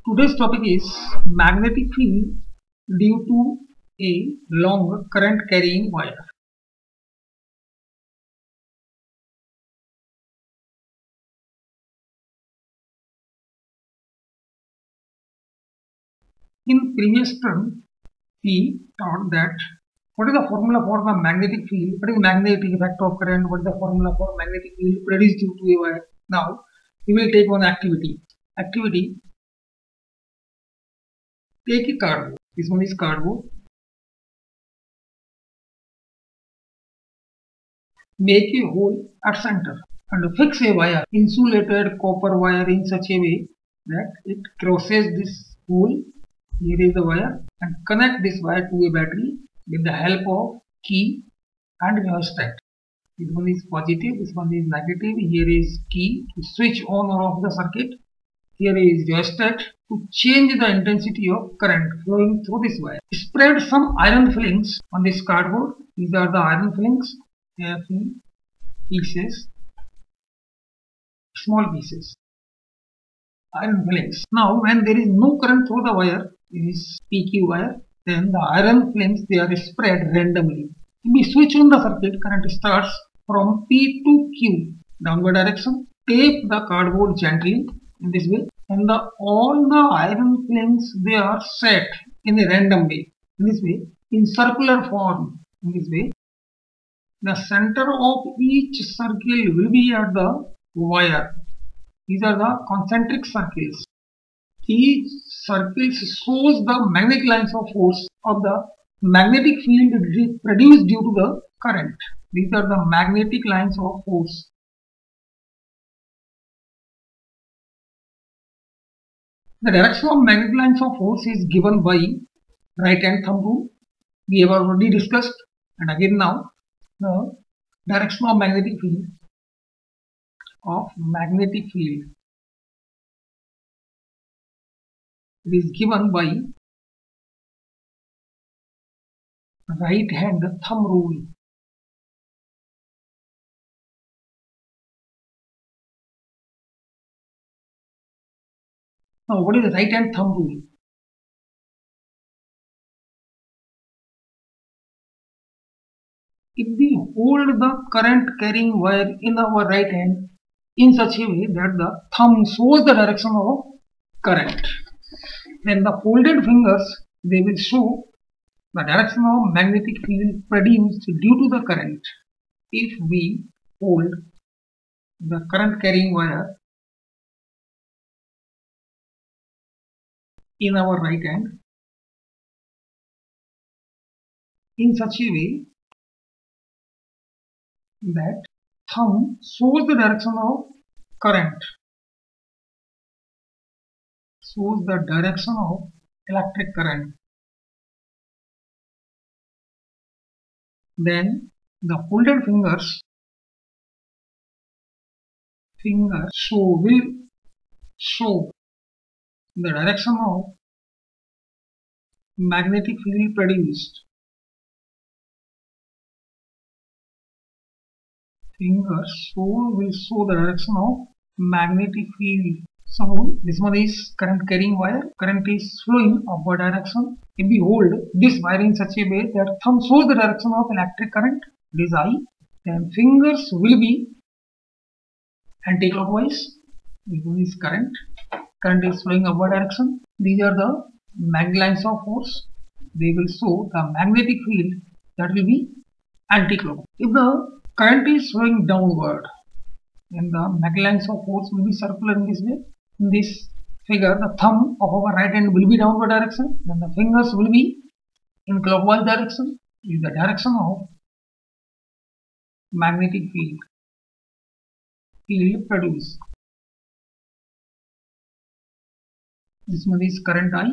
Today's topic is magnetic field due to a long current carrying wire. In previous term, we taught that what is the formula for the magnetic field, what is the magnetic effect of current, what is the formula for magnetic field produced due to a wire. Now, we will take one activity. Take a cardboard. This one is cardboard. Make a hole at center and fix a wire, insulated copper wire, in such a way that it crosses this hole. Here is the wire, and connect this wire to a battery with the help of key and rheostat. This one is positive, this one is negative. Here is key to switch on or off the circuit. Here is rheostat to change the intensity of current flowing through this wire. Spread some iron filings on this cardboard. These are the iron filings. Fe pieces, small pieces, iron filings. Now, when there is no current through the wire, this PQ wire, then the iron filings, they are spread randomly. If we switch on the circuit, current starts from P to Q, downward direction. Tape the cardboard gently in this way, and all the iron filings, they are set in a random way. In this way, in circular form. In this way, the center of each circle will be at the wire. These are the concentric circles. Each circle shows the magnetic lines of force of the magnetic field produced due to the current. These are the magnetic lines of force. The direction of magnetic lines of force is given by right hand thumb rule. We have already discussed, and again now, the direction of magnetic field it is given by right hand thumb rule. Now, what is the right hand thumb rule? If we hold the current carrying wire in our right hand in such a way that the thumb shows the direction of current, then the folded fingers, they will show the direction of magnetic field produced due to the current. If we hold the current carrying wire in our right hand in such a way that thumb shows the direction of current, shows the direction of electric current, then the folded fingers will show the direction of magnetic field produced. Fingers will show the direction of magnetic field. So this one is current carrying wire. Current is flowing upward direction. If we hold this wire in such a way that thumb shows the direction of electric current, it is I, then fingers will be anti-clockwise. This one is current. Current is flowing upward direction. These are the magnetic lines of force. They will show the magnetic field that will be anti-clockwise. If the current is flowing downward, then the magnetic lines of force will be circular in this way. In this figure, the thumb of our right hand will be downward direction, then the fingers will be in clockwise direction. This is the direction of magnetic field produced. This one is current I.